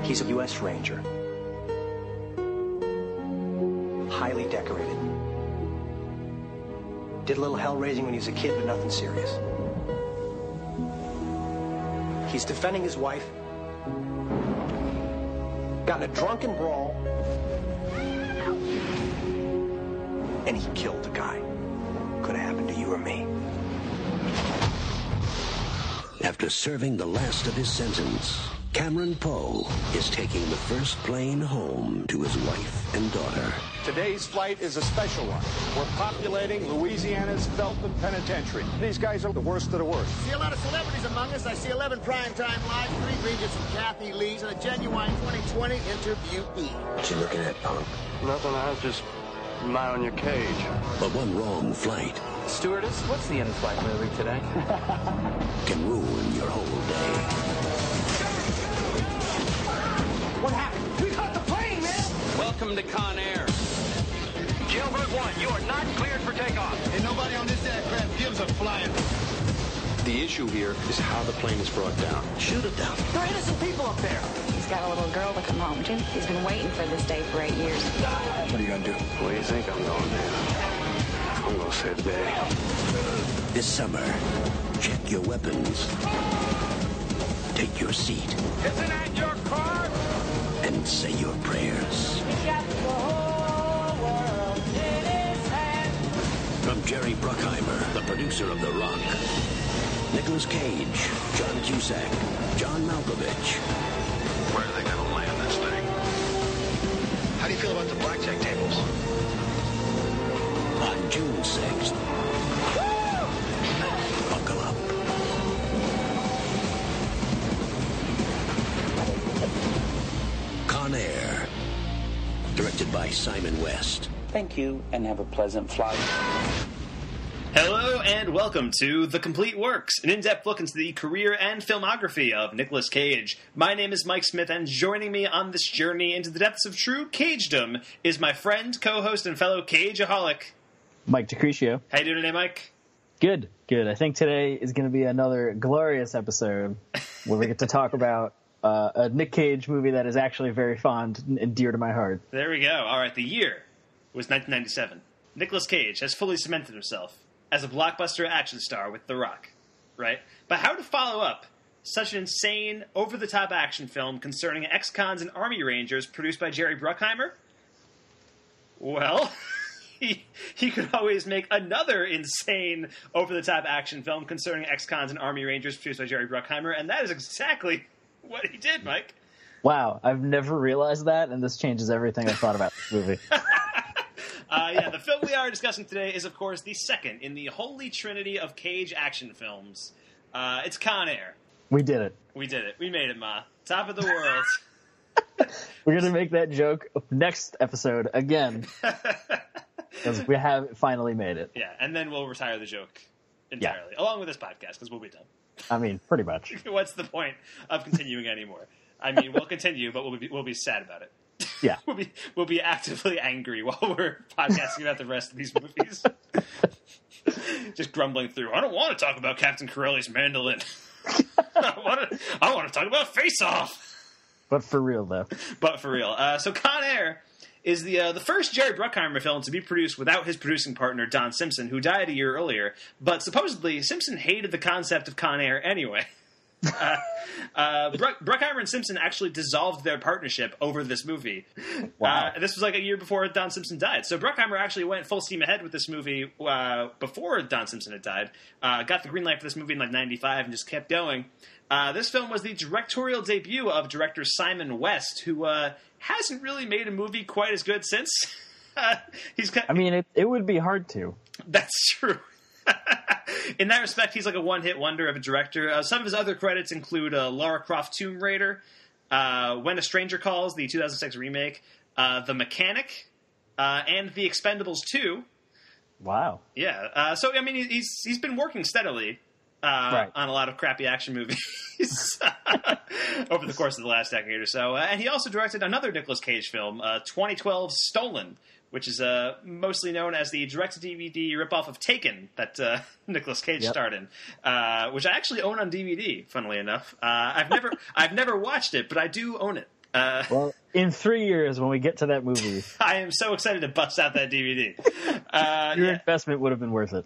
He's a U.S. Ranger. Highly decorated. Did a little hell raising when he was a kid, but nothing serious. He's defending his wife. Got in a drunken brawl. And he killed a guy. Could have happened to you or me. After serving the last of his sentence, Cameron Poe is taking the first plane home to his wife and daughter. Today's flight is a special one. We're populating Louisiana's Felton Penitentiary. These guys are the worst of the worst. I see a lot of celebrities among us. I see 11 primetime lives, 3 Regents from Kathy Lee's, and a genuine 2020 interviewee. What you looking at, punk? Nothing, I was just my on your cage. But one wrong flight Stewardess, what's the in-flight movie today? can ruin your whole day. What happened? We caught the plane, man! Welcome to Con Air. Jailbird 1, you are not cleared for takeoff. And nobody on this aircraft gives a flying. The issue here is how the plane is brought down. Shoot it down. There are innocent people up there. He's got a little girl to come home to. He's been waiting for this day for 8 years. What are you gonna do? What do you think I'm going to do? I'm going to save the day. This summer, check your weapons. Take your seat. Isn't that your car? And say your prayers. From Jerry Bruckheimer, the producer of The Rock, Nicolas Cage, John Cusack, John Malkovich. Where are they going to land this thing? How do you feel about the blackjack tables? On June 6th. Buckle up. Con Air. Directed by Simon West. Thank you, and have a pleasant flight. Hello and welcome to The Complete Works, an in-depth look into the career and filmography of Nicolas Cage. My name is Mike Smith, and joining me on this journey into the depths of true Cagedom is my friend, co-host, and fellow Cageaholic, Mike DeCriscio. How you doing today, Mike? Good. I think today is going to be another glorious episode where we get to talk about a Nick Cage movie that is actually very fond and dear to my heart. There we go. All right, the year was 1997. Nicolas Cage has fully cemented himself as a blockbuster action star with The Rock, right? But how to follow up such an insane, over-the-top action film concerning ex-cons and army rangers produced by Jerry Bruckheimer? Well, he could always make another insane, over-the-top action film concerning ex-cons and army rangers produced by Jerry Bruckheimer, and that is exactly what he did, Mike. Wow, I've never realized that, and this changes everything I thought about this movie. The film we are discussing today is, of course, the second in the holy trinity of Cage action films. It's Con Air. We did it. We did it. We made it, Ma. Top of the world. We're going to make that joke next episode again. Because we have finally made it. Yeah, and then we'll retire the joke entirely, along with this podcast, because we'll be done. I mean, pretty much. What's the point of continuing anymore? I mean, we'll continue, but we'll be sad about it. Yeah. we'll be actively angry while we're podcasting about the rest of these movies. Just grumbling through. I don't want to talk about Captain Corelli's mandolin. I want to talk about Face Off. But for real, though. So Con Air is the first Jerry Bruckheimer film to be produced without his producing partner, Don Simpson, who died a year earlier. But supposedly, Simpson hated the concept of Con Air anyway. Bruckheimer and Simpson actually dissolved their partnership over this movie. Wow. This was like a year before Don Simpson died. So Bruckheimer actually went full steam ahead with this movie before Don Simpson had died. Got the green light for this movie in like 95 and just kept going. This film was the directorial debut of director Simon West, who hasn't really made a movie quite as good since. It would be hard to. That's true. In that respect, he's like a one-hit wonder of a director. Some of his other credits include Lara Croft Tomb Raider, When a Stranger Calls, the 2006 remake, The Mechanic, and The Expendables 2. Wow. Yeah. So, I mean, he's been working steadily on a lot of crappy action movies over the course of the last decade or so. And he also directed another Nicolas Cage film, 2012 Stolen, which is mostly known as the direct-to-DVD ripoff of Taken that Nicolas Cage starred in, which I actually own on DVD, funnily enough. I've never watched it, but I do own it. Well, in 3 years, when we get to that movie, I am so excited to bust out that DVD. Your investment would have been worth it.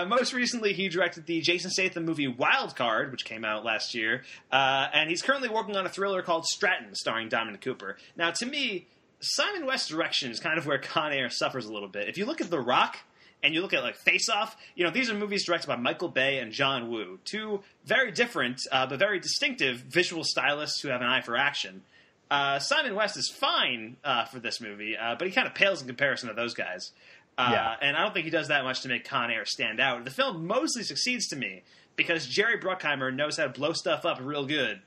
Most recently, he directed the Jason Statham movie Wild Card, which came out last year, and he's currently working on a thriller called Stratton, starring Dominic Cooper. Now, to me, Simon West's direction is kind of where Con Air suffers a little bit. If you look at The Rock, and you look at, like, Face Off, these are movies directed by Michael Bay and John Woo, two very different but very distinctive visual stylists who have an eye for action. Simon West is fine for this movie, but he kind of pales in comparison to those guys. And I don't think he does that much to make Con Air stand out. The film mostly succeeds to me because Jerry Bruckheimer knows how to blow stuff up real good.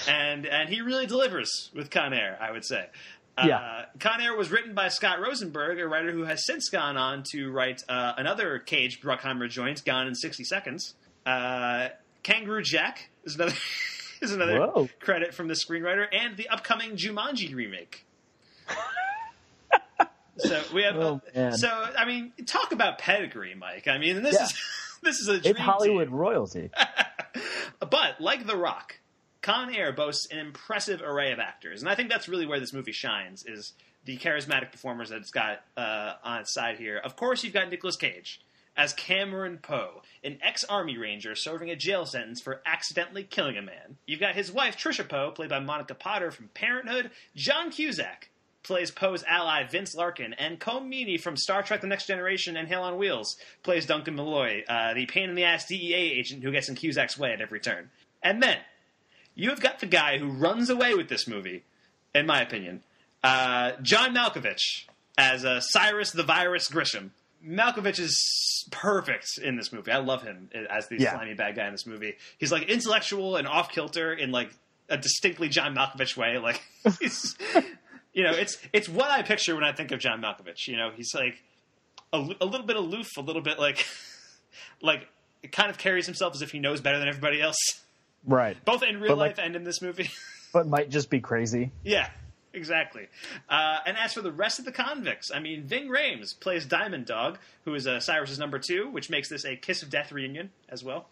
And he really delivers with Con Air, I would say. Con Air was written by Scott Rosenberg, a writer who has since gone on to write another Cage Bruckheimer joint, Gone in 60 Seconds. Kangaroo Jack is another credit from the screenwriter, and the upcoming Jumanji remake. So we have. I mean, talk about pedigree, Mike. I mean, this is a dream it's Hollywood team. Royalty. But like The Rock, Con Air boasts an impressive array of actors, and I think that's really where this movie shines, is the charismatic performers that it's got on its side here. Of course, you've got Nicolas Cage as Cameron Poe, an ex-Army Ranger serving a jail sentence for accidentally killing a man. You've got his wife, Trisha Poe, played by Monica Potter from Parenthood. John Cusack plays Poe's ally, Vince Larkin, and Colm Meaney from Star Trek The Next Generation and Hell on Wheels plays Duncan Malloy, the pain-in-the-ass DEA agent who gets in Cusack's way at every turn. And then, you've got the guy who runs away with this movie, in my opinion, John Malkovich as Cyrus the Virus Grisham. Malkovich is perfect in this movie. I love him as the slimy bad guy in this movie. He's like intellectual and off-kilter in like a distinctly John Malkovich way. Like he's, it's what I picture when I think of John Malkovich. He's like a little bit aloof, a little bit like it kind of carries himself as if he knows better than everybody else. Right. Both in real life and in this movie. But might just be crazy. Yeah. Exactly. And as for the rest of the convicts, I mean, Ving Rhames plays Diamond Dog, who is Cyrus's number 2, which makes this a Kiss of Death reunion as well.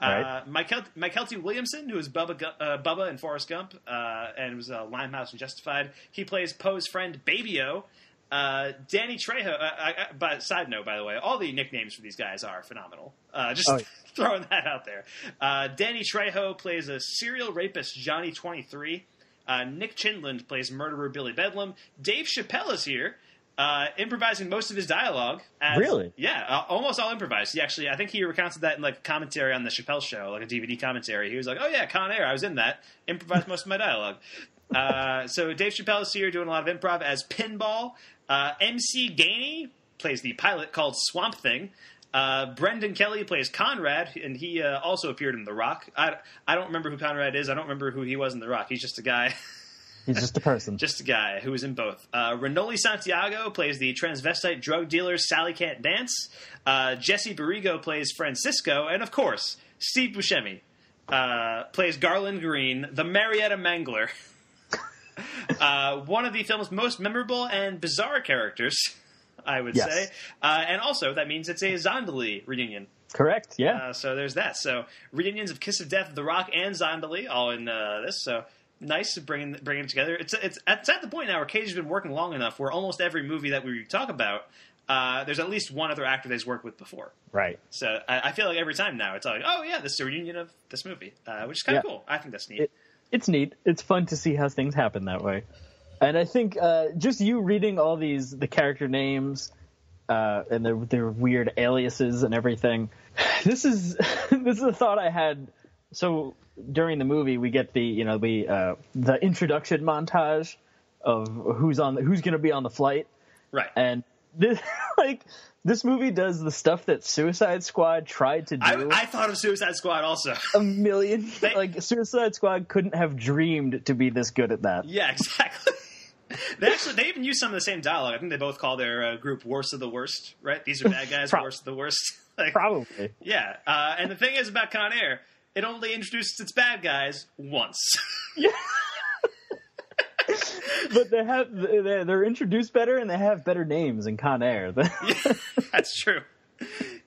Right. Mykelti Williamson, who is Bubba in Forrest Gump, and was Limehouse and Justified. He plays Poe's friend Baby-O. Danny Trejo, side note, by the way, all the nicknames for these guys are phenomenal. Throwing that out there. Danny Trejo plays a serial rapist, Johnny 23. Nick Chinland plays murderer Billy Bedlam. Dave Chappelle is here, improvising most of his dialogue. Really? Yeah, almost all improvised. I think he recounted that in like a commentary on the Chappelle Show, like a DVD commentary. He was like, "Oh yeah, Con Air, I was in that. Improvised most of my dialogue." So Dave Chappelle is here doing a lot of improv as Pinball. MC Gainey plays the pilot called Swamp Thing. Brendan Kelly plays Conrad, and he also appeared in The Rock. I don't remember who Conrad is. I don't remember who he was in The Rock. He's just a guy. He's just a person. Just a guy who was in both. Renoli Santiago plays the transvestite drug dealer Sally Can't Dance. Jesse Barrigo plays Francisco. And, of course, Steve Buscemi plays Garland Green, the Marietta Mangler. One of the film's most memorable and bizarre characters, I would say. And also, that means it's a Zondali reunion. Correct, yeah. So there's that. So reunions of Kiss of Death, The Rock, and Zondali all in this. So nice to bring it together. It's at the point now where Cage has been working long enough where almost every movie that we talk about, there's at least one other actor that he's worked with before. Right. So I feel like every time now it's like, oh yeah, this is a reunion of this movie, which is kind of cool. I think that's neat. It's neat. It's fun to see how things happen that way. And I think just you reading all the character names and their weird aliases and everything, this is a thought I had. So during the movie, we get the introduction montage of who's going to be on the flight, right? And this movie does the stuff that Suicide Squad tried to do. I thought of Suicide Squad also. A million. Suicide Squad couldn't have dreamed to be this good at that. Yeah, exactly. They even use some of the same dialogue. I think they both call their group Worst of the Worst, right? These are bad guys, Worst of the Worst. Probably. Yeah. And the thing is about Con Air, it only introduces its bad guys once. Yeah. But they're introduced better and they have better names in Con Air. Yeah, that's true.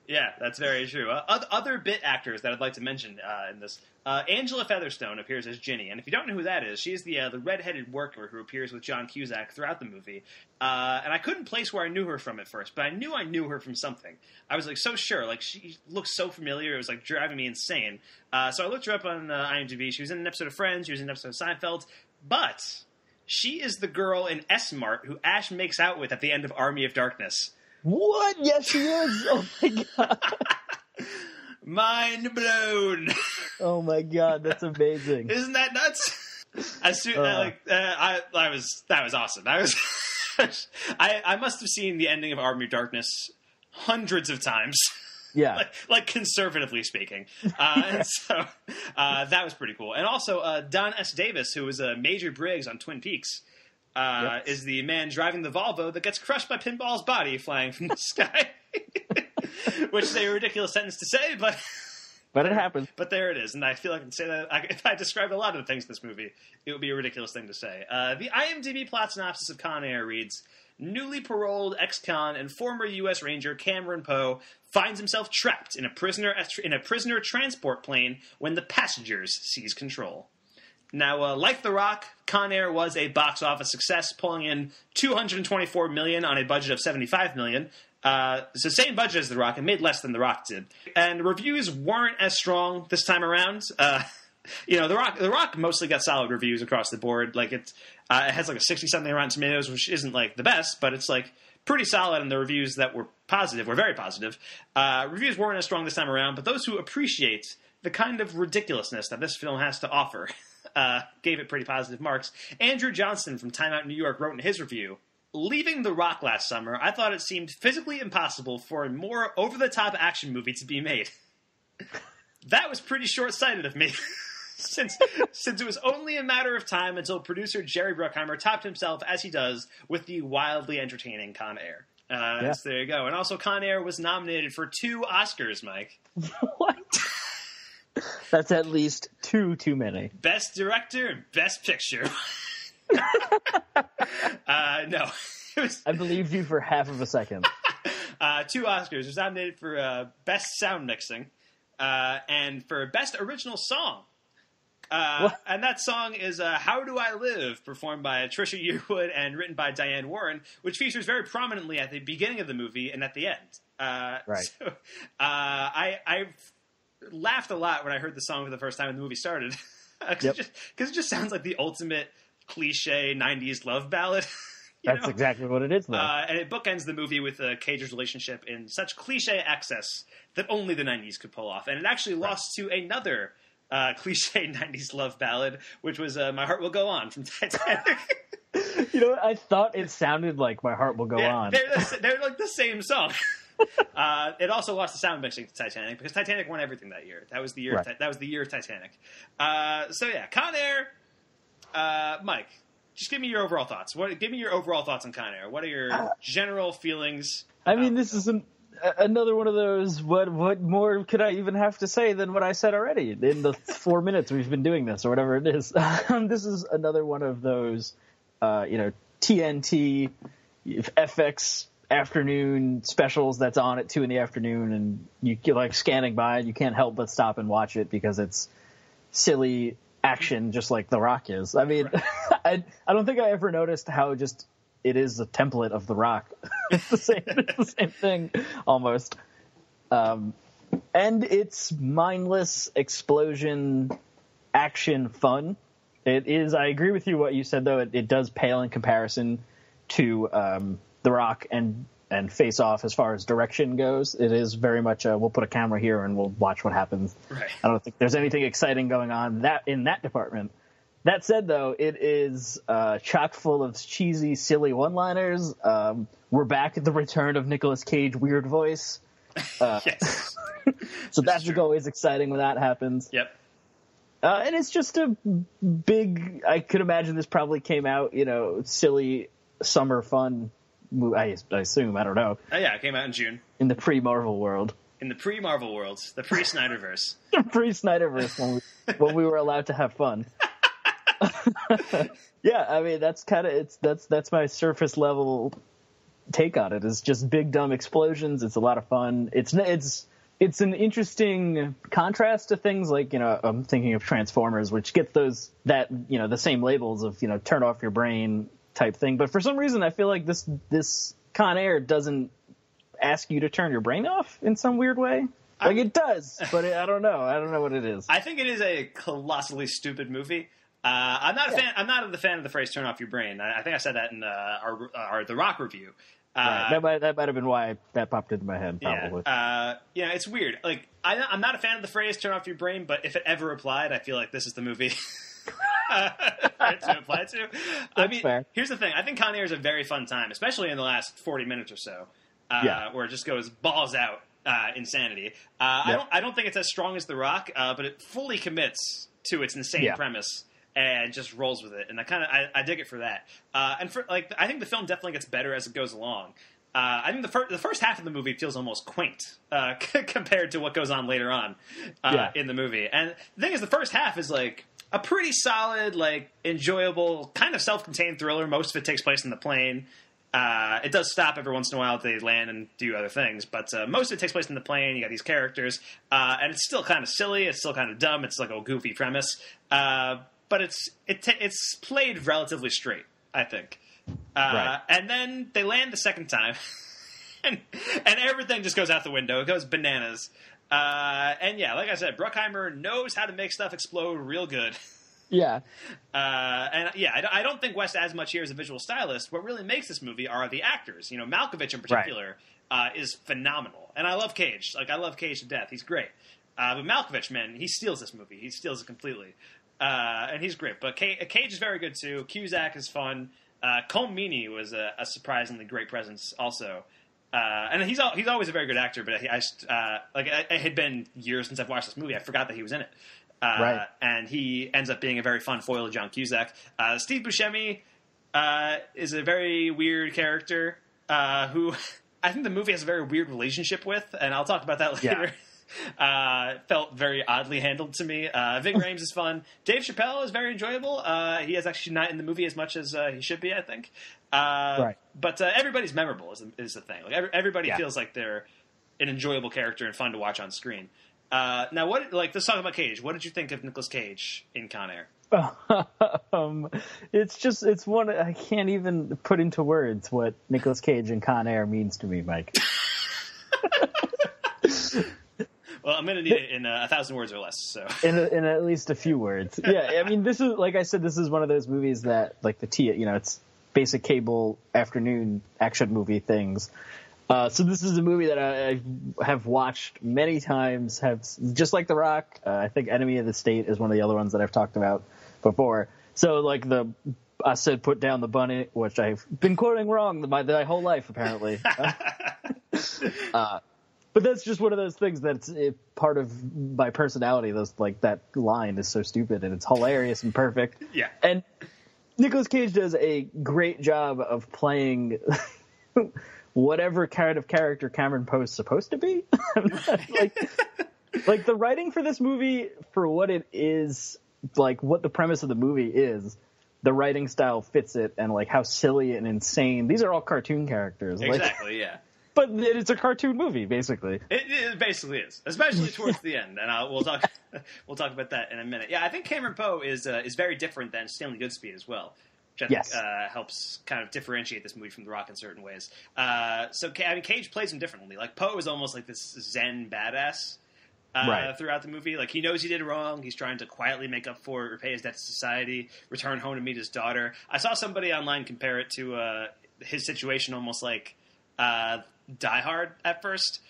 Yeah, that's very true. Other bit actors that I'd like to mention in this. Angela Featherstone appears as Ginny, and if you don't know who that is, she's the redheaded worker who appears with John Cusack throughout the movie. And I couldn't place where I knew her from at first, but I knew her from something. I was like so sure, like she looks so familiar, it was like driving me insane. So I looked her up on IMDb. She was in an episode of Friends, she was in an episode of Seinfeld, but she is the girl in S-Mart who Ash makes out with at the end of Army of Darkness. What? Yes, she is. Oh my god. Mind blown. Oh my god, that's amazing. Isn't that nuts? That was awesome. I must have seen the ending of Army of Darkness hundreds of times. Yeah. like conservatively speaking. And so that was pretty cool. And also Don S. Davis, who was Major Briggs on Twin Peaks, is the man driving the Volvo that gets crushed by Pinball's body flying from the sky. Which is a ridiculous sentence to say, but it happens. But there it is, and I feel like I can say that if I described a lot of the things in this movie, it would be a ridiculous thing to say. The IMDb plot synopsis of Con Air reads: newly paroled ex-con and former U.S. Ranger Cameron Poe finds himself trapped in a prisoner transport plane when the passengers seize control. Now, like The Rock, Con Air was a box office success, pulling in $224 million on a budget of $75 million. It's the same budget as The Rock. It made less than The Rock did. And reviews weren't as strong this time around. The Rock mostly got solid reviews across the board. Like it has like a 60-something Rotten Tomatoes, which isn't like the best, but it's like pretty solid, and the reviews that were positive were very positive. Reviews weren't as strong this time around, but those who appreciate the kind of ridiculousness that this film has to offer gave it pretty positive marks. Andrew Johnston from Time Out New York wrote in his review, leaving The Rock last summer, I thought it seemed physically impossible for a more over-the-top action movie to be made. That was pretty short-sighted of me, since it was only a matter of time until producer Jerry Bruckheimer topped himself, as he does, with the wildly entertaining Con Air. So there you go. And also Con Air was nominated for 2 Oscars, Mike. What? That's at least 2 too many. Best Director and Best Picture. No. I believed you for half of a second. 2 Oscars. It was nominated for Best Sound Mixing and for Best Original Song. And that song is How Do I Live, performed by Trisha Yearwood and written by Diane Warren, which features very prominently at the beginning of the movie and at the end. Right. So, I laughed a lot when I heard the song for the first time when the movie started. Because it just sounds like the ultimate cliche 90s love ballad. That's exactly what it is, though. And it bookends the movie with Cage's relationship in such cliche excess that only the 90s could pull off. And it actually lost to another cliche 90s love ballad, which was My Heart Will Go On from Titanic. You know what? I thought it sounded like My Heart Will Go On. They're like the same song. It also lost the sound mixing to Titanic because Titanic won everything that year. That was the year. Right. That was the year of Titanic. Con Air. Mike, just give me your overall thoughts. Give me your overall thoughts on Con Air. What are your general feelings? I mean, this is another one of those. What more could I even have to say than what I said already in the 4 minutes we've been doing this, or whatever it is? This is another one of those, TNT, FX afternoon specials that's on at 2 p.m, and you're like scanning by, and you can't help but stop and watch it because it's silly action, just like The Rock is. I mean, right. I don't think I ever noticed how just it is a template of The Rock. It's the same thing almost. And it's mindless explosion action fun. It is. I agree with you what you said, though. It does pale in comparison to The Rock and Face Off as far as direction goes. It is very much we'll put a camera here and we'll watch what happens. Right. I don't think there's anything exciting going on in that department. That said, though, it is chock full of cheesy, silly one-liners. We're back at the return of Nicolas Cage weird voice. Yes. So that's always exciting when that happens. Yep. And it's just a big, I could imagine this probably came out, silly summer fun, I assume, I don't know. It came out in June. In the pre-Marvel world. In the pre-Marvel world. The pre-Snyderverse. The pre-Snyderverse when we were allowed to have fun. Yeah, I mean, that's kind of, that's my surface level take on it. It's just big dumb explosions. It's a lot of fun. It's an interesting contrast to things like, I'm thinking of Transformers, which gets the same labels of, turn off your brain type thing. But for some reason, I feel like this Con Air doesn't ask you to turn your brain off in some weird way. Like it does, but I don't know. I don't know what it is. I think it is a colossally stupid movie. I'm not a fan. I'm not a fan of the phrase "turn off your brain." I think I said that in our The Rock review. Right. That might have been why that popped into my head. Probably. Yeah. It's weird. Like I'm not a fan of the phrase "turn off your brain," but if it ever applied, I feel like this is the movie to apply to. Fair. Here's the thing. I think Con Air is a very fun time, especially in the last 40 minutes or so, where it just goes balls out. Insanity. I don't think it's as strong as The Rock, but it fully commits to its insane premise and just rolls with it. And I dig it for that. And for I think the film definitely gets better as it goes along. I think the first half of the movie feels almost quaint compared to what goes on later on in the movie. And the thing is, the first half is like a pretty solid, enjoyable, kind of self-contained thriller. Most of it takes place in the plane. It does stop every once in a while if they land and do other things, but most of it takes place in the plane. You got these characters, and it's still kind of silly. It's still kind of dumb. It's like a goofy premise, but it's played relatively straight, I think. Right. And then they land the second time, and everything just goes out the window. It goes bananas. And yeah, like I said, Bruckheimer knows how to make stuff explode real good. Yeah. I don't think West adds much here as a visual stylist. What really makes this movie are the actors. Malkovich in particular is phenomenal. And I love Cage. I love Cage to death. He's great. But Malkovich, man, he steals this movie. He steals it completely. And he's great. But Cage is very good, too. Cusack is fun. Colm Meaney was a surprisingly great presence also. And he's always a very good actor, but it had been years since I've watched this movie. I forgot that he was in it. And he ends up being a very fun foil to John Cusack. Steve Buscemi is a very weird character who I think the movie has a very weird relationship with, and I'll talk about that later. Felt very oddly handled to me. Ving Rhames is fun. Dave Chappelle is very enjoyable. He is actually not in the movie as much as he should be, I think. But everybody's memorable is the thing. Everybody feels like they're an enjoyable character and fun to watch on screen. Now, let's talk about Cage. What did you think of Nicolas Cage in Con Air? It's one, I can't even put into words what Nicolas Cage in Con Air means to me, Mike. Well, I'm going to need it in 1,000 words or less. So in at least a few words. Yeah, I mean, this is, like I said, this is one of those movies that, it's basic cable afternoon action movie things. So this is a movie that I have watched many times, just like The Rock. I think Enemy of the State is one of the other ones that I've talked about before. So I said put down the bunny, which I've been quoting wrong my whole life, apparently. But that's just one of those things that's part of my personality. That line is so stupid and it's hilarious and perfect. Yeah. And Nicolas Cage does a great job of playing whatever kind of character Cameron Poe's supposed to be. like the writing for this movie, for what it is, what the premise of the movie is, the writing style fits it, and how silly and insane. These are all cartoon characters. Exactly, yeah. But it's a cartoon movie, basically. It basically is, especially towards the end, and we'll talk about that in a minute. Yeah, I think Cameron Poe is very different than Stanley Goodspeed as well, which I think helps kind of differentiate this movie from The Rock in certain ways. Cage plays him differently. Poe is almost like this Zen badass throughout the movie. He knows he did wrong. He's trying to quietly make up for it, repay his debt to society, return home to meet his daughter. I saw somebody online compare it to his situation almost like Die Hard at first.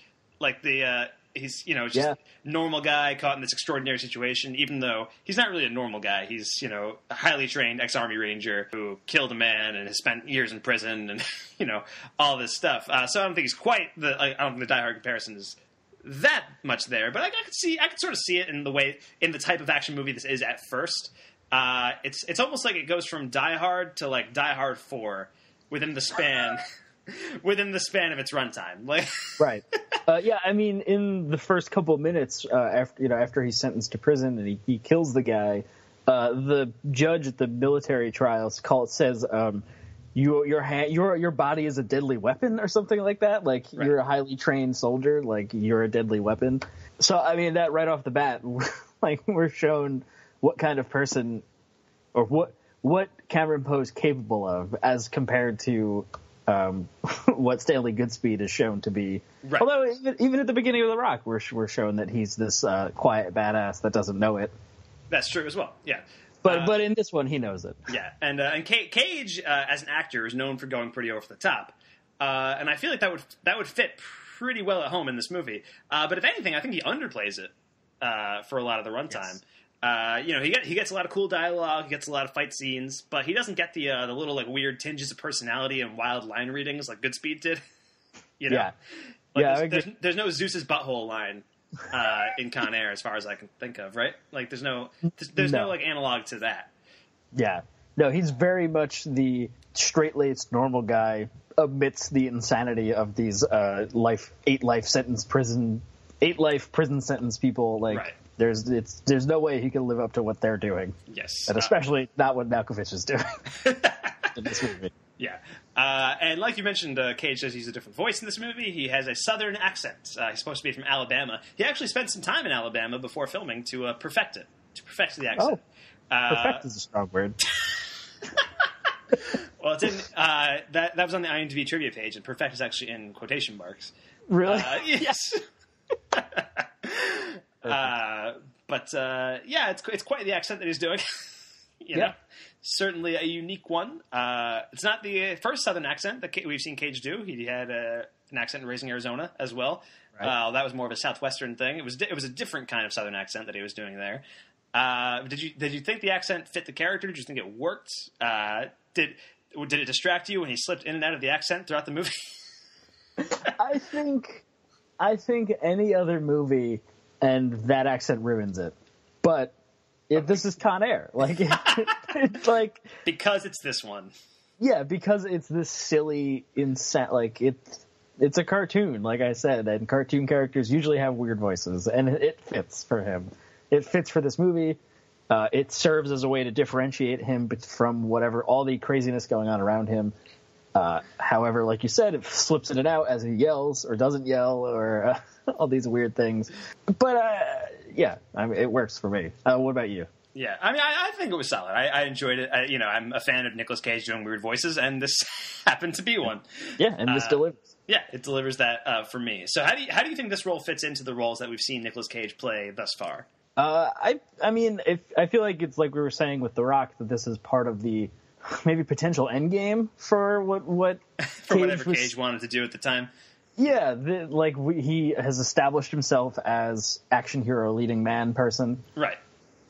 He's just a normal guy caught in this extraordinary situation, even though he's not really a normal guy. He's a highly trained ex-Army Ranger who killed a man and has spent years in prison and all this stuff. So I don't think he's quite I don't think the Die Hard comparison is that much there, but I could sort of see it in the type of action movie this is at first. It's almost like it goes from Die Hard to Die Hard 4 within the span of its runtime. Right. I mean, in the first couple of minutes after he's sentenced to prison and he kills the guy, the judge at the military trials says, your body is a deadly weapon or something like that. Like you're a highly trained soldier, like you're a deadly weapon. So I mean that right off the bat, like we're shown what kind of person or what Cameron Poe's capable of as compared to what Stanley Goodspeed is shown to be. Right. Although even at the beginning of The Rock, we're shown that he's this quiet badass that doesn't know it. That's true as well. Yeah. But in this one, he knows it. Yeah, and Cage as an actor is known for going pretty over the top, and I feel like that would fit pretty well at home in this movie. But if anything, I think he underplays it for a lot of the runtime. Yes. He gets a lot of cool dialogue, he gets a lot of fight scenes, but he doesn't get the little like weird tinges of personality and wild line readings like Goodspeed did. Yeah. There's no Zeus's butthole line. In Con Air, as far as I can think of, right? Like, there's no like analog to that. Yeah, no, he's very much the straight-laced normal guy amidst the insanity of these 8 life prison sentence people. Like, right. There's no way he can live up to what they're doing. Yes, and especially not what Malkovich is doing in this movie. Yeah. And like you mentioned, Cage says he's a different voice in this movie. He has a southern accent. He's supposed to be from Alabama. He actually spent some time in Alabama before filming to perfect it, to perfect the accent. Perfect is a strong word. Well, it didn't. That was on the IMDb trivia page, and perfect is actually in quotation marks. Really? Yes. It's quite the accent that he's doing. You know? Certainly a unique one. It's not the first Southern accent that we've seen Cage do. He had an accent in Raising Arizona as well. Right. That was more of a Southwestern thing. It was a different kind of Southern accent that he was doing there. Did you think the accent fit the character? Did you think it worked? Did it distract you when he slipped in and out of the accent throughout the movie? I think any other movie and that accent ruins it. But this is Con Air. Like, it's like... Because it's this one. Yeah, because it's this silly, like, it's a cartoon, like I said, and cartoon characters usually have weird voices, and it fits for him. It fits for this movie. It serves as a way to differentiate him from all the craziness going on around him. However, like you said, it slips in and out as he yells or doesn't yell or all these weird things. But, it works for me. What about you? Yeah, I mean, I think it was solid. I enjoyed it. I'm a fan of Nicolas Cage doing weird voices, and this happened to be one. Yeah, and this delivers. Yeah, it delivers that for me. So how do you think this role fits into the roles that we've seen Nicolas Cage play thus far? I mean, I feel like it's like we were saying with The Rock, that this is part of the maybe potential end game for what for whatever Cage wanted to do at the time. Yeah, he has established himself as action hero leading man person. Right.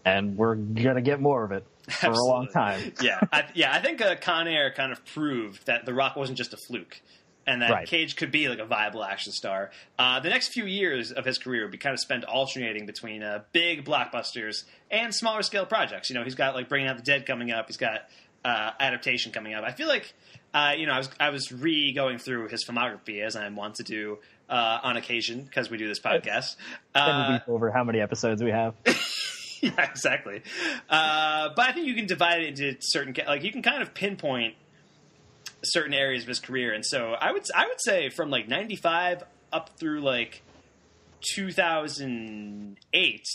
And we're going to get more of it for a long time. I think Con Air kind of proved that The Rock wasn't just a fluke and that Cage could be like a viable action star. The next few years of his career would be kind of spent alternating between big blockbusters and smaller scale projects. He's got like Bringing Out the Dead coming up. He's got Adaptation coming up. I feel like I was going through his filmography as I want to do on occasion because we do this podcast. And we go over how many episodes we have. Yeah, exactly. But I think you can divide it into certain, you can kind of pinpoint certain areas of his career, and so I would say from like 95 up through like 2007,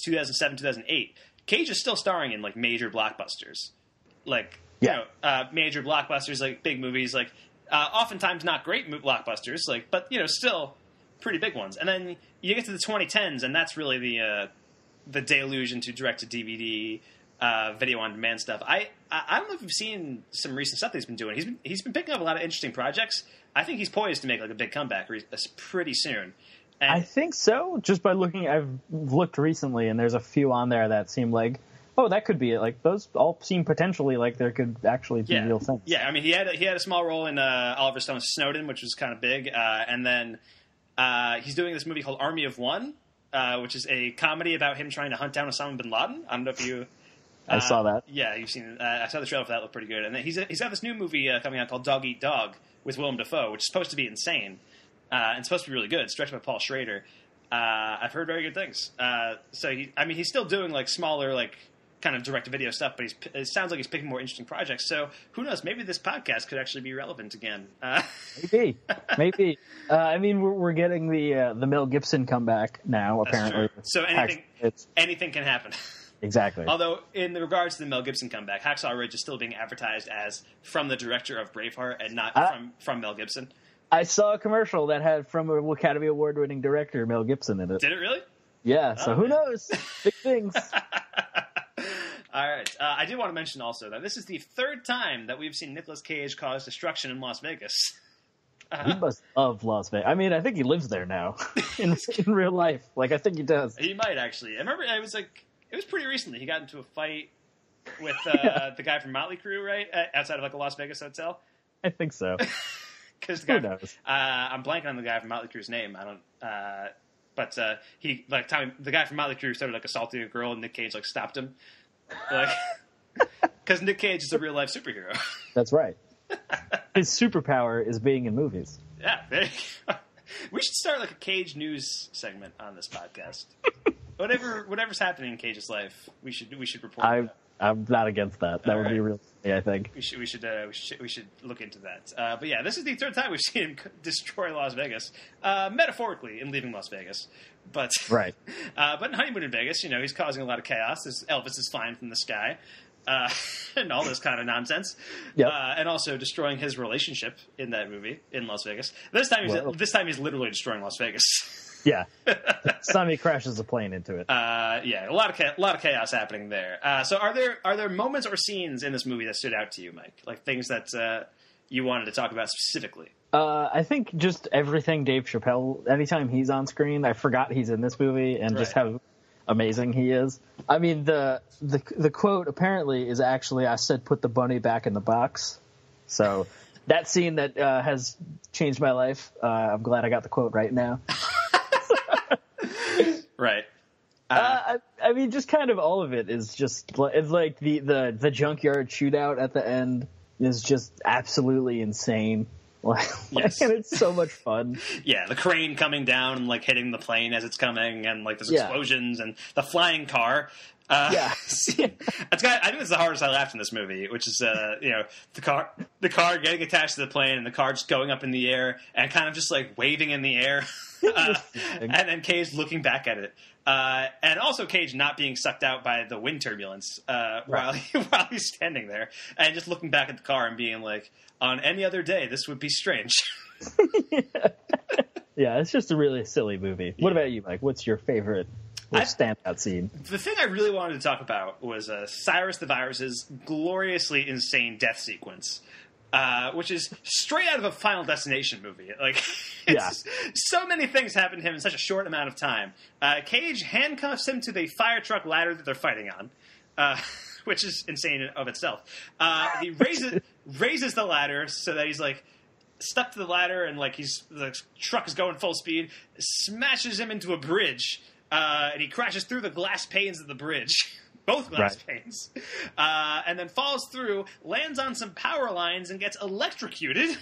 2008, Cage is still starring in like major blockbusters, major blockbusters, like big movies, like oftentimes not great blockbusters, but still pretty big ones. And then you get to the 2010s, and that's really the deluge into direct-to-DVD, video on demand stuff. I don't know if you've seen some recent stuff that he's been doing. He's been picking up a lot of interesting projects. I think he's poised to make like a big comeback pretty soon. And I think so. Just by looking, I've looked recently, and there's a few on there that seem like, that could be it. Like those all seem potentially like there could actually be real things. Yeah, I mean he had a small role in Oliver Stone's Snowden, which was kind of big, and then he's doing this movie called Army of One. Which is a comedy about him trying to hunt down Osama bin Laden. I don't know if you... I saw that. Yeah, you've seen it. I saw the trailer for that. Looked pretty good. And then he's got this new movie coming out called Dog Eat Dog with Willem Dafoe, which is supposed to be insane. And supposed to be really good. It's directed by Paul Schrader. I've heard very good things. So he's still doing like smaller, like kind of direct-to-video stuff, but it sounds like he's picking more interesting projects. So who knows? Maybe this podcast could actually be relevant again. Maybe. I mean, we're getting the Mel Gibson comeback now. That's apparently, true. So anything can happen. Exactly. Although, in regards to the Mel Gibson comeback, Hacksaw Ridge is still being advertised as from the director of Braveheart and not from Mel Gibson. I saw a commercial that had from an Academy Award-winning director Mel Gibson in it. Did it really? Yeah. So who knows? Big things. All right. I do want to mention also that this is the third time that we've seen Nicolas Cage cause destruction in Las Vegas. He must love Las Vegas. I mean, I think he lives there now in real life. Like, I think he does. He might, actually. I remember it was pretty recently. He got into a fight with the guy from Motley Crue, right? Outside of, like, a Las Vegas hotel. I think so. Because who knows? I'm blanking on the guy from Motley Crue's name. I don't... But he, like, the guy from Motley Crue started, like, assaulting a girl, and Nick Cage, like, stopped him. Like, because Nick Cage is a real life superhero. That's right. His superpower is being in movies. Yeah, there you go. We should start like a Cage news segment on this podcast. Whatever's happening in Cage's life, we should report. I'm not against that. That would be real. Yeah, I think we should look into that. But yeah, this is the third time we've seen him destroy Las Vegas, metaphorically in leaving Las Vegas. But right. But in Honeymoon in Vegas, he's causing a lot of chaos. Elvis is flying from the sky, and all this kind of nonsense. Yep. And also destroying his relationship in that movie in Las Vegas. This time he's literally destroying Las Vegas. Yeah. This time he crashes a plane into it. Yeah, a lot of chaos happening there. So are there moments or scenes in this movie that stood out to you, Mike? Like things that you wanted to talk about specifically? I think just everything Dave Chappelle, anytime he's on screen, I forgot he's in this movie and just how amazing he is. I mean, the quote apparently is actually, I said put the bunny back in the box. So that scene that has changed my life, I'm glad I got the quote right now. Right. I mean, just kind of all of it is just it's like the junkyard shootout at the end is just absolutely insane. Yes. And it's so much fun. Yeah, the crane coming down and like hitting the plane as it's coming, and like there's explosions and the flying car. Yeah, I think it's the hardest I laughed in this movie, which is the car getting attached to the plane and the car just going up in the air and kind of just like waving in the air, and then Cage looking back at it, and also Cage not being sucked out by the wind turbulence while he's standing there and just looking back at the car and being like, on any other day this would be strange. Yeah, it's just a really silly movie. What about you, Mike? What's your favorite standout scene? The thing I really wanted to talk about was Cyrus the Virus's gloriously insane death sequence, which is straight out of a Final Destination movie. Like, so many things happen to him in such a short amount of time. Cage handcuffs him to the fire truck ladder that they're fighting on, which is insane in of itself. He raises the ladder so that he's like stuck to the ladder, and like the truck is going full speed, smashes him into a bridge. And he crashes through the glass panes of the bridge, both glass panes, and then falls through, lands on some power lines, and gets electrocuted.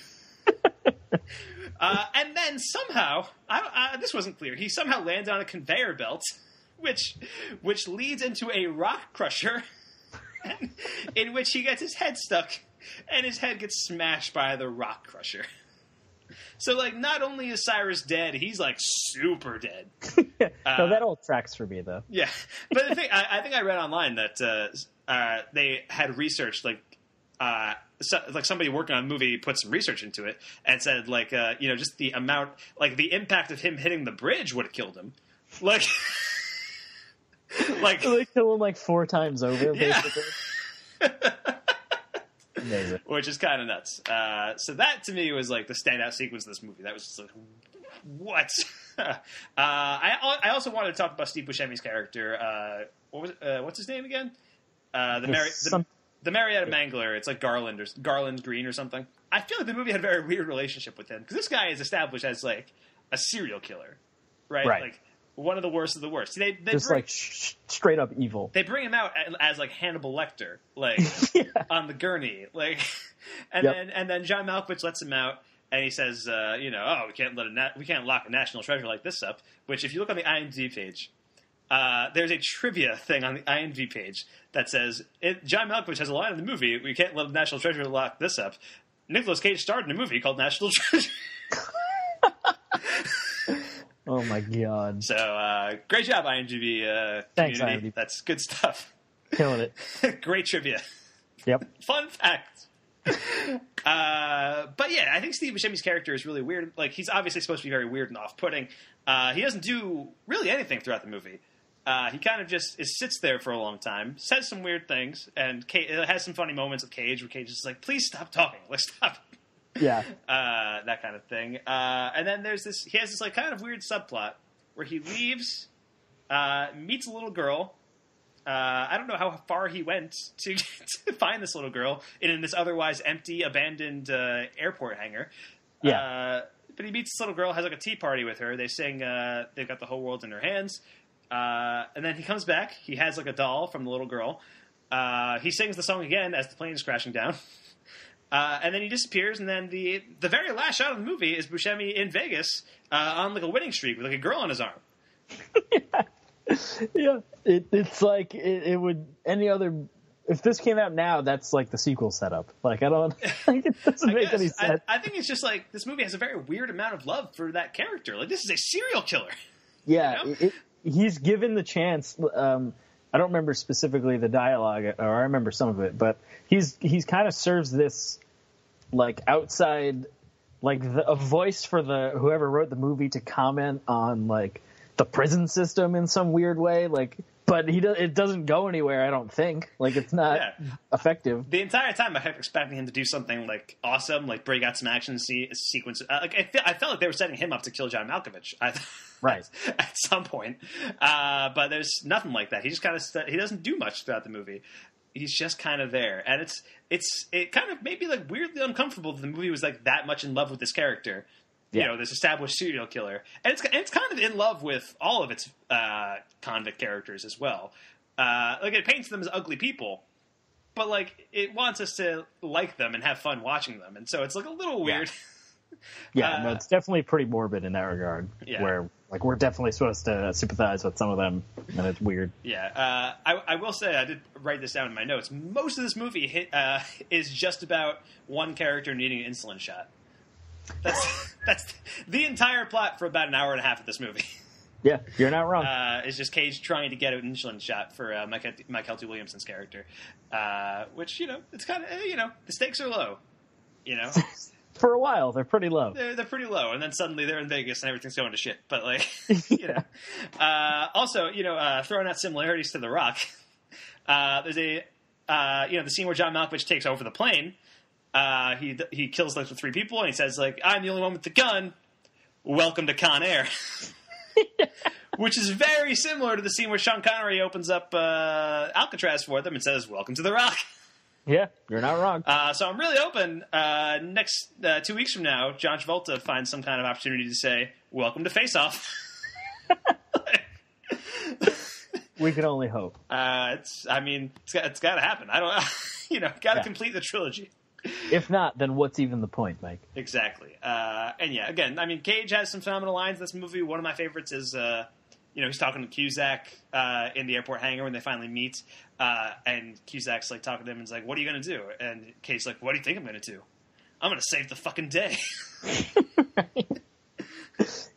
And then somehow, this wasn't clear, he somehow lands on a conveyor belt, which leads into a rock crusher, in which he gets his head stuck, and his head gets smashed by the rock crusher. So, like, not only is Cyrus dead, he's, like, super dead. No, that all tracks for me, though. Yeah. But the thing, I think I read online that they had researched, somebody working on a movie put some research into it and said, just the amount, like, the impact of him hitting the bridge would have killed him. Like... Like kill him, like, 4 times over, basically. Yeah. Amazing. Which is kind of nuts. So that to me was like the standout sequence of this movie. That was just like, what? I also wanted to talk about Steve Buscemi's character. What's his name again? The Marietta Mangler. It's like Garland Green or something. I feel like the movie had a very weird relationship with him because this guy is established as like a serial killer, right? Like one of the worst of the worst. They just like straight up evil. They bring him out as like Hannibal Lecter, like on the gurney, like, and then John Malkovich lets him out, and he says, we can't lock a national treasure like this up. Which, if you look on the IMDb page, there's a trivia thing on the IMDb page that says, John Malkovich has a line in the movie, we can't let National Treasure lock this up. Nicolas Cage starred in a movie called National Treasure. Oh my god. So, great job, IMDb Thanks, community. IMDb. That's good stuff. Killing it. Great trivia. Yep. Fun fact. But yeah, I think Steve Buscemi's character is really weird. Like, he's obviously supposed to be very weird and off-putting. He doesn't do really anything throughout the movie. He kind of just sits there for a long time, says some weird things, and it has some funny moments with Cage where Cage is like, please stop talking. Like, stop. Yeah. That kind of thing. And then he has this like kind of weird subplot where he leaves, meets a little girl. I don't know how far he went to find this little girl in this otherwise empty, abandoned airport hangar. Yeah. But he meets this little girl, has like a tea party with her. They sing, they've got the whole world in their hands. And then he comes back. He has like a doll from the little girl. He sings the song again as the plane is crashing down. And then he disappears. And then the very last shot of the movie is Buscemi in Vegas on like a winning streak with like a girl on his arm. Yeah, it's like it would any other. If this came out now, that's like the sequel setup. Like I don't, like it doesn't make any sense. I think it's just like this movie has a very weird amount of love for that character. Like this is a serial killer. Yeah, you know? He's given the chance. I don't remember specifically the dialogue, or I remember some of it, but he's kind of serves this like outside, like a voice for the whoever wrote the movie to comment on like the prison system in some weird way, like, but it doesn't go anywhere. I don't think, like, it's not effective. The entire time I kept expecting him to do something like awesome, like break out some action sequence. Like I felt like they were setting him up to kill John Malkovich, right? At some point, but there's nothing like that. He just kind of he doesn't do much throughout the movie. He's just kind of there, and it kind of made me like weirdly uncomfortable that the movie was like that much in love with this character. You know, this established serial killer. And it's kind of in love with all of its convict characters as well. Like, it paints them as ugly people, but, like, it wants us to like them and have fun watching them. And so it's, like, a little weird. Yeah, no, it's definitely pretty morbid in that regard, where, like, we're definitely supposed to sympathize with some of them, and it's weird. Yeah, I will say, I did write this down in my notes, most of this movie is just about one character needing an insulin shot. That's the entire plot for about an hour and a half of this movie. Yeah, you're not wrong. It's just Cage trying to get an insulin shot for Mike Kelty Williamson's character, which, you know, it's kind of, you know, the stakes are low, you know. For a while, they're pretty low. They're pretty low, and then suddenly they're in Vegas and everything's going to shit. But, like, you know. Also, you know, throwing out similarities to The Rock, there's a, you know, the scene where John Malkovich takes over the plane. He kills like the three people, and he says like, "I'm the only one with the gun. Welcome to Con Air," which is very similar to the scene where Sean Connery opens up Alcatraz for them and says, "Welcome to The Rock." Yeah, you're not wrong. So I'm really hoping next 2 weeks from now, John Travolta finds some kind of opportunity to say, "Welcome to Face Off." We can only hope. It's got to happen. I don't, you know, got to complete the trilogy. If not, then what's even the point, Mike? Exactly. And yeah, again, I mean, Cage has some phenomenal lines in this movie. One of my favorites is, you know, he's talking to Cusack in the airport hangar when they finally meet. And Cusack's like talking to him and he's like, "What are you going to do?" And Cage's like, "What do you think I'm going to do? I'm going to save the fucking day."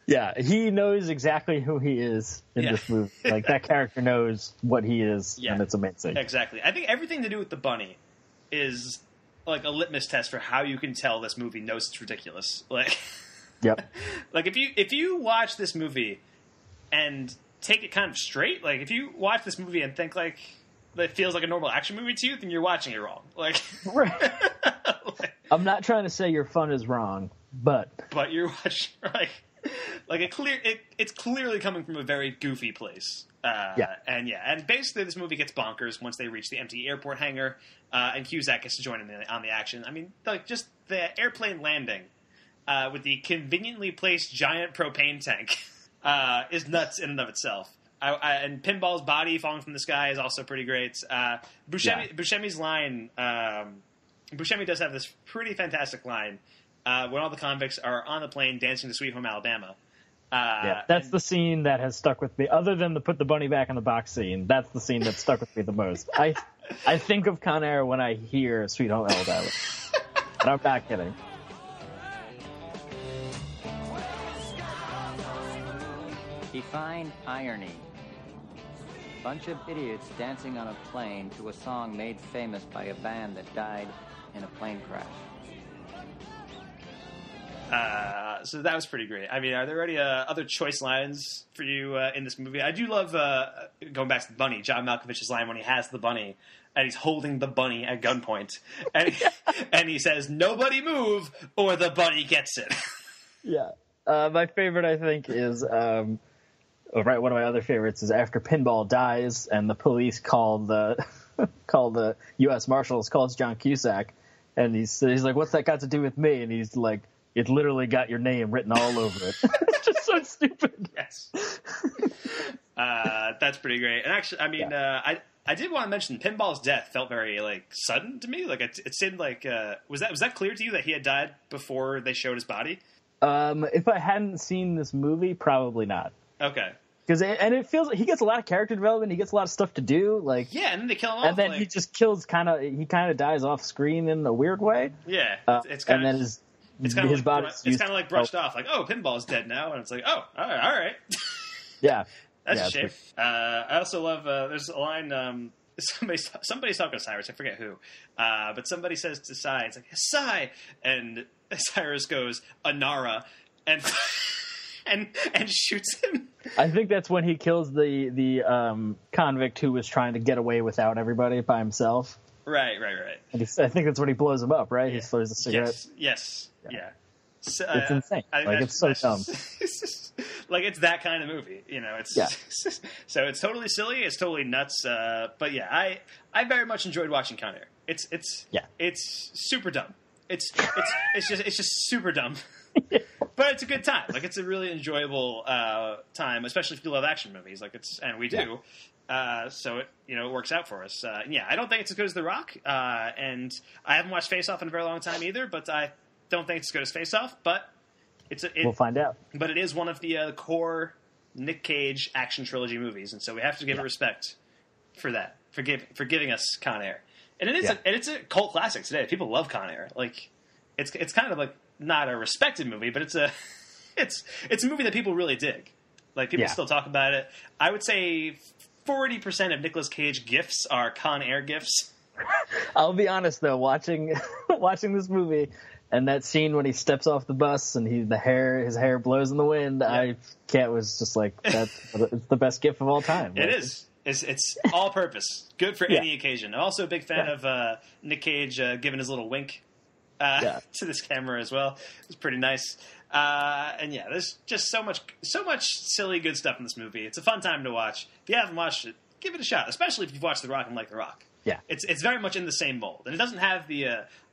Yeah, he knows exactly who he is in this movie. Like, that character knows what he is, and it's amazing. Exactly. I think everything to do with the bunny is like a litmus test for how you can tell this movie knows it's ridiculous. Like, yep. Like if you watch this movie and take it kind of straight, like if you watch this movie and think like it feels like a normal action movie to you, then you're watching it wrong. Like, right. I'm not trying to say your fun is wrong, but you're watching like it's clearly coming from a very goofy place. And basically this movie gets bonkers once they reach the empty airport hangar, and Cusack gets to join in on the action. I mean, like, just the airplane landing with the conveniently placed giant propane tank is nuts in and of itself. And Pinball's body falling from the sky is also pretty great. Buscemi's line, Buscemi does have this pretty fantastic line when all the convicts are on the plane dancing to Sweet Home Alabama. That's the scene that has stuck with me. Other than the put the bunny back in the box scene, that's the scene that stuck with me the most. I think of Con Air when I hear Sweet Home Alabama. And I'm not kidding. Define irony. Bunch of idiots dancing on a plane to a song made famous by a band that died in a plane crash. So that was pretty great. I mean, are there any other choice lines for you in this movie? I do love, going back to the bunny, John Malkovich's line when he has the bunny, and he's holding the bunny at gunpoint. And he says, "Nobody move, or the bunny gets it." Yeah. My favorite, I think, is... one of my other favorites is after Pinball dies, and the police call the U.S. Marshals, calls John Cusack, and he's like, "What's that got to do with me?" And he's like, "It literally got your name written all over it." It's just so stupid. Yes. That's pretty great. And actually, I mean, I did want to mention Pinball's death felt very sudden to me. Like it seemed like was that clear to you that he had died before they showed his body? If I hadn't seen this movie, probably not. Okay. Because it feels like he gets a lot of character development. He gets a lot of stuff to do. And then they kill him off. And then he just kills he kind of dies off screen in a weird way. Yeah. It's kind of his body's it's kind of like brushed off. Like, oh, Pinball's dead now, and it's like, oh, all right. Yeah. That's a shame. I also love. There's a line. Somebody's talking to Cyrus. I forget who. But somebody says to Cy, it's like, "Cy," and Cyrus goes, "Anara," and shoots him. I think that's when he kills the convict who was trying to get away without everybody by himself. Right. And I think that's when he blows him up, right? Yeah. He throws a cigarette. Yes. Yeah. So, it's insane. It's so dumb. It's that kind of movie, It's so it's totally silly. It's totally nuts. But yeah, I very much enjoyed watching Con Air. It's super dumb. It's just super dumb. But it's a good time. It's a really enjoyable time, especially if you love action movies. And we do. So it works out for us. I don't think it's as good as The Rock. And I haven't watched Face Off in a very long time either. But I don't think it's as good as Face Off. But we'll find out. But it is one of the core Nick Cage action trilogy movies, and so we have to give it respect for that, for giving us Con Air. And it is it's a cult classic today. People love Con Air. It's kind of not a respected movie, but it's a movie that people really dig. People still talk about it. I would say 40% of Nicolas Cage gifs are Con Air gifs. I'll be honest though, watching this movie and that scene when he steps off the bus and his hair blows in the wind, Kat was just like, it's the best gif of all time. It is. It's all purpose. Good for any occasion. I'm also a big fan of Nick Cage giving his little wink to this camera as well. It's pretty nice. And there's just so much silly good stuff in this movie. It's a fun time to watch. If you haven't watched it, give it a shot, especially if you've watched The Rock and like The Rock. Yeah. It's very much in the same mold. And it doesn't have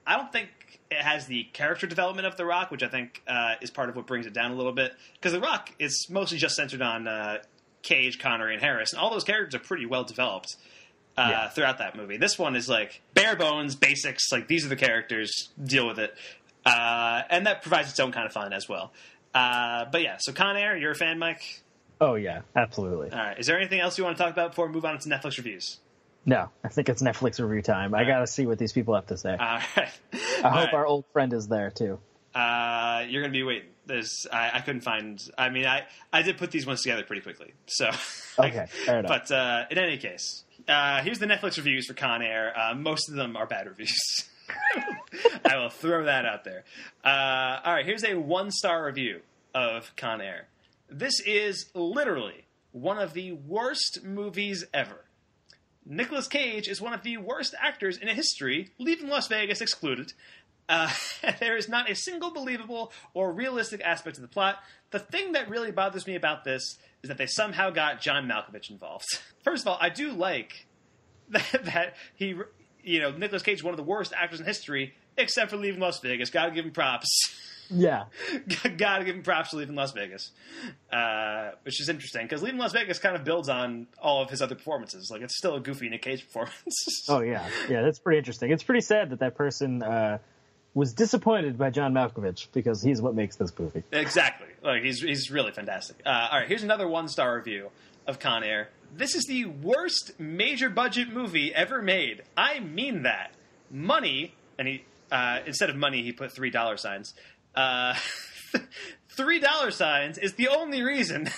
I don't think it has the character development of The Rock, which I think is part of what brings it down a little bit. Because The Rock is mostly just centered on Cage, Connery, and Harris. And all those characters are pretty well developed throughout that movie. This one is bare bones, basics. These are the characters, deal with it. And that provides its own kind of fun as well. But yeah, so Con Air, you're a fan, Mike? Oh, yeah, absolutely. All right. Is there anything else you want to talk about before we move on to Netflix reviews? No, I think it's Netflix review time. I got to see what these people have to say. All right. I hope our old friend is there, too. You're going to be waiting. I couldn't find... I mean, I did put these ones together pretty quickly. So, okay, fair enough. But in any case, here's the Netflix reviews for Con Air. Most of them are bad reviews. I will throw that out there. All right, here's a 1-star review of Con Air. This is literally one of the worst movies ever. Nicolas Cage is one of the worst actors in history, leaving Las Vegas excluded. There is not a single believable or realistic aspect of the plot. The thing that really bothers me about this is that they somehow got John Malkovich involved. First of all, I do like that he... Nicolas Cage is one of the worst actors in history, except for Leaving Las Vegas. Gotta give him props. Yeah. Gotta give him props for Leaving Las Vegas. Which is interesting, because Leaving Las Vegas kind of builds on all of his other performances. It's still a goofy Nick Cage performance. Oh, yeah. Yeah, that's pretty interesting. It's pretty sad that person was disappointed by John Malkovich because he's what makes this movie. Exactly. Like he's really fantastic. All right, here's another 1-star review of Con Air. This is the worst major budget movie ever made. I mean that. Money, and he instead of money he put $3 signs. $3 signs is the only reason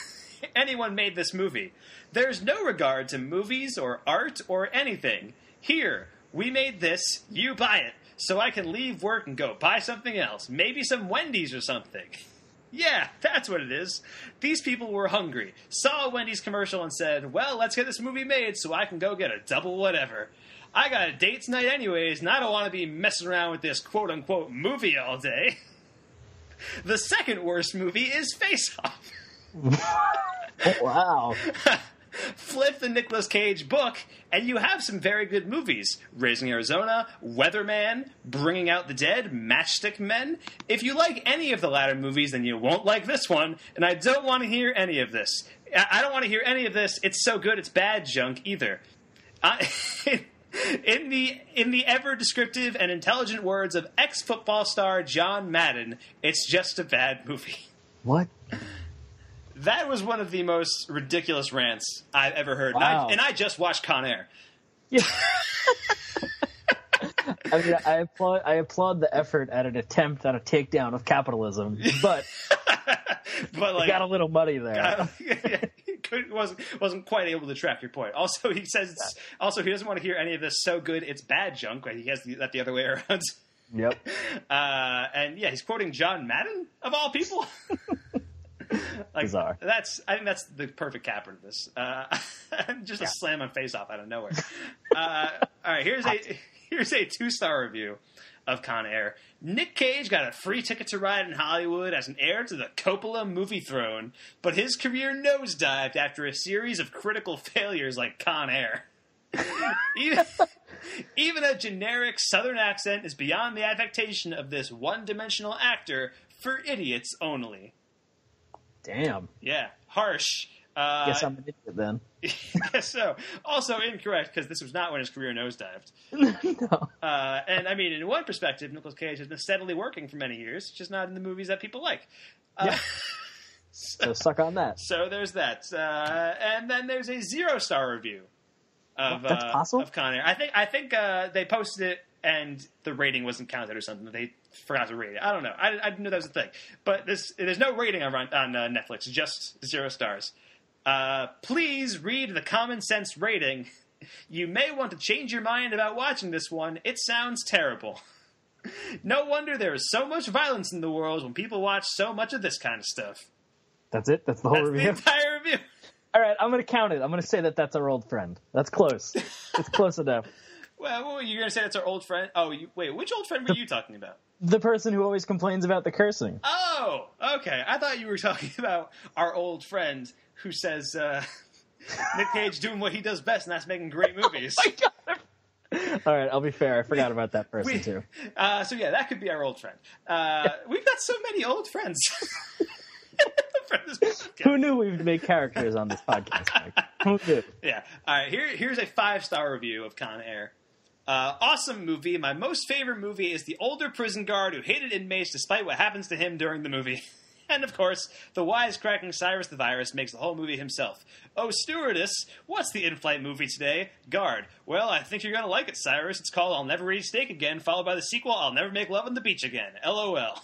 anyone made this movie. There's no regard to movies or art or anything. Here, we made this, you buy it, so I can leave work and go buy something else. Maybe some Wendy's or something. Yeah, that's what it is. These people were hungry, saw a Wendy's commercial and said, well, let's get this movie made so I can go get a double whatever. I got a date tonight anyways, and I don't want to be messing around with this quote-unquote movie all day. The second worst movie is Face Off. Oh, wow. Flip the Nicolas Cage book, and you have some very good movies. Raising Arizona, Weatherman, Bringing Out the Dead, Matchstick Men. If you like any of the latter movies, then you won't like this one, and I don't want to hear any of this. I don't want to hear any of this. It's so good it's bad junk either. In the ever descriptive and intelligent words of ex-football star John Madden, it's just a bad movie. What? That was one of the most ridiculous rants I've ever heard. Wow. And I just watched Con Air. Yeah. I mean, I applaud the effort at an attempt at a takedown of capitalism, but like, got a little muddy there. He wasn't quite able to track your point. Also, he says he doesn't want to hear any of this so good it's bad junk. Right? He has that the other way around. Yep. And yeah, he's quoting John Madden of all people. Bizarre. I think that's the perfect capper to this. Just a slam on Face Off out of nowhere. All right, here's a 2-star review of Con Air. Nick Cage got a free ticket to ride in Hollywood as an heir to the Coppola movie throne, but his career nosedived after a series of critical failures like Con Air. Even a generic Southern accent is beyond the affectation of this one-dimensional actor for idiots only. Damn. Yeah, harsh. Guess I'm an idiot then. Guess so. Also incorrect, because this was not when his career nosedived. No. And I mean, in one perspective, Nicolas Cage has been steadily working for many years, just not in the movies that people like. Yeah. So suck on that. So there's that. And then there's a 0-star review of that's possible? Of Con Air. I think they posted it and the rating wasn't counted or something. They forgot to rate it. I don't know. I didn't know that was a thing. But there's no rating on Netflix, just 0 stars. Please read the common sense rating. You may want to change your mind about watching this one. It sounds terrible. No wonder there is so much violence in the world when people watch so much of this kind of stuff. That's it? That's the whole review? That's the entire review. All right, I'm going to count it. I'm going to say that that's our old friend. That's close. It's close enough. Well, you're going to say that's our old friend? Oh, wait, which old friend were you talking about? The person who always complains about the cursing. Oh, okay. I thought you were talking about our old friend who says Nick Cage doing what he does best, and that's making great movies. Oh my God. All right, I'll be fair. I forgot about that person, too. So, yeah, that could be our old friend. We've got so many old friends. Who knew we would make characters on this podcast, Mike? Who knew? Yeah. All right, here's a 5-star review of Con Air. Awesome movie. My most favorite movie is the older prison guard who hated inmates despite what happens to him during the movie. And, of course, the wisecracking Cyrus the Virus makes the whole movie himself. Oh, stewardess, what's the in-flight movie today? Guard. Well, I think you're going to like it, Cyrus. It's called I'll Never Eat Steak Again, followed by the sequel I'll Never Make Love on the Beach Again. LOL.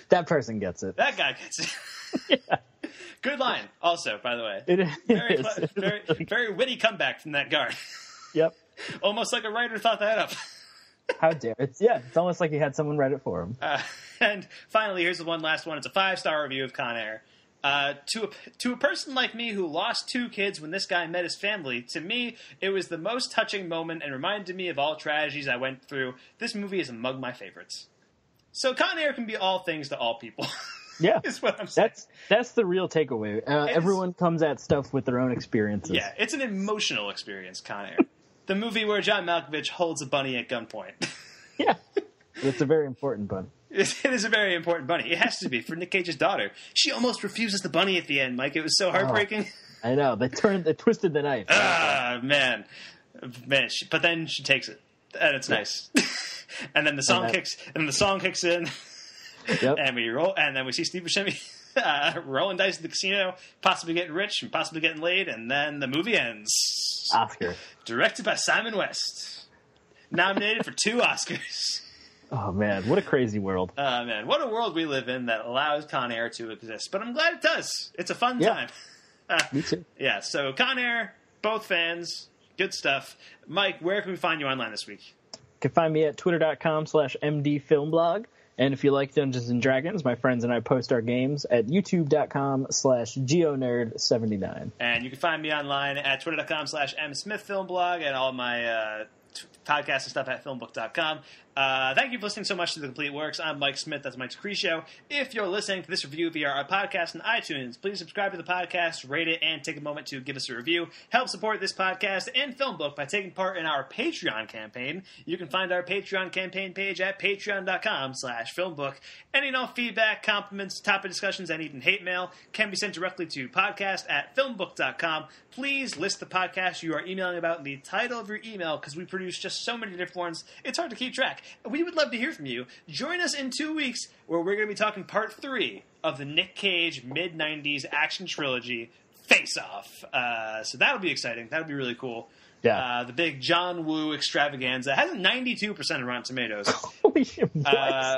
That person gets it. That guy gets it. Yeah. Good line, also, by the way. It is. Very witty comeback from that guard. Yep. Almost like a writer thought that up. How dare it? Yeah, it's almost like he had someone write it for him. And finally, here's the one last one. It's a 5-star review of Con Air. To a person like me who lost 2 kids when this guy met his family, to me, it was the most touching moment and reminded me of all tragedies I went through. This movie is among my favorites. So Con Air can be all things to all people. Yeah. Is what I'm saying. That's the real takeaway. Everyone comes at stuff with their own experiences. Yeah, it's an emotional experience, Con Air. The movie where John Malkovich holds a bunny at gunpoint. Yeah. It's a very important bunny. It is a very important bunny. It has to be for Nick Cage's daughter. She almost refuses the bunny at the end, Mike. It was so heartbreaking. Oh, I know. They twisted the knife. Man. But then she takes it. And it's nice. And then the song kicks in. Yep. And we roll, and then we see Steve Buscemi rolling dice at the casino, possibly getting rich and possibly getting laid, and then the movie ends. Oscar. Directed by Simon West. Nominated for 2 Oscars. Oh, man. What a crazy world. Man. What a world we live in that allows Con Air to exist. But I'm glad it does. It's a fun time. Me too. Yeah, so Con Air, both fans, good stuff. Mike, where can we find you online this week? You can find me at twitter.com/mdfilmblog. And if you like Dungeons & Dragons, my friends and I post our games at youtube.com/geonerd79. And you can find me online at twitter.com/msmithfilmblog and all my podcasts and stuff at filmbook.com. Thank you for listening so much to The Complete Works. I'm Mike Smith. That's Mike DeCriscio. If you're listening to this review via our podcast on iTunes, please subscribe to the podcast, rate it, and take a moment to give us a review. Help support this podcast and FilmBook by taking part in our Patreon campaign. You can find our Patreon campaign page at patreon.com/filmbook. Any and all feedback, compliments, topic discussions, and even hate mail can be sent directly to podcast@filmbook.com. Please list the podcast you are emailing about in the title of your email because we produce just so many different ones. It's hard to keep track. We would love to hear from you. Join us in 2 weeks where we're going to be talking part 3 of the Nick Cage mid-90s action trilogy, Face Off. So that'll be exciting. That'll be really cool. Yeah. The big John Woo extravaganza. It has a 92% on Rotten Tomatoes. Holy shit.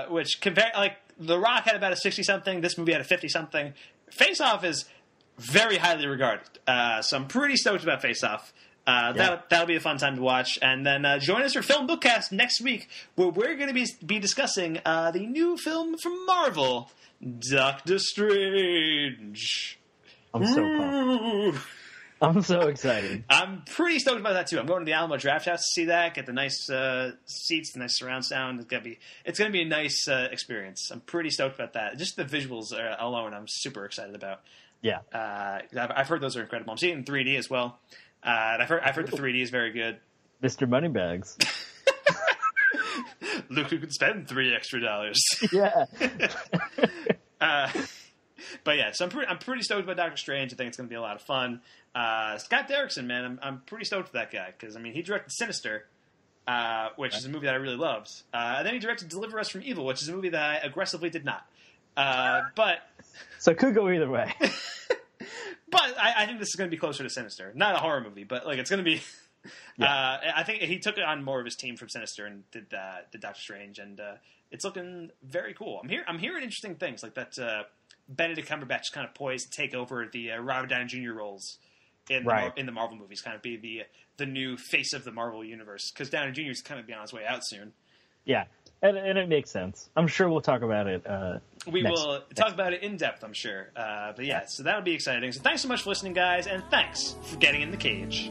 Which, The Rock had about a 60-something. This movie had a 50-something. Face Off is very highly regarded. So I'm pretty stoked about Face Off. That'll be a fun time to watch. And then join us for Film Bookcast next week, where we're going to be discussing the new film from Marvel, Doctor Strange. I'm so pumped. I'm so excited. I'm pretty stoked about that, too. I'm going to the Alamo Draft House to see that, get the nice seats, the nice surround sound. It's gonna be a nice experience. I'm pretty stoked about that. Just the visuals alone, I'm super excited about. Yeah. I've heard those are incredible. I'm seeing it in 3D as well. And I've heard the 3D is very good. Mr. Moneybags. Look who could spend $3 extra. Yeah. But yeah, so I'm pretty stoked about Doctor Strange. I think it's going to be a lot of fun. Scott Derrickson, man, I'm pretty stoked for that guy because he directed Sinister, which is a movie that I really loved. And then he directed Deliver Us from Evil, which is a movie that I aggressively did not. But so it could go either way. But I think this is going to be closer to Sinister. Not a horror movie, but it's going to be. Yeah. I think he took it on more of his team from Sinister and did Doctor Strange, and it's looking very cool. I'm hearing interesting things like that. Benedict Cumberbatch is kind of poised to take over the Robert Downey Jr. roles in the Marvel movies, kind of be the new face of the Marvel universe because Downey Jr. is kind of be on his way out soon. Yeah. And it makes sense. I'm sure we'll talk about it. We will talk about it in depth, I'm sure. But yeah, so that'll be exciting. So thanks so much for listening, guys, and thanks for getting in the cage.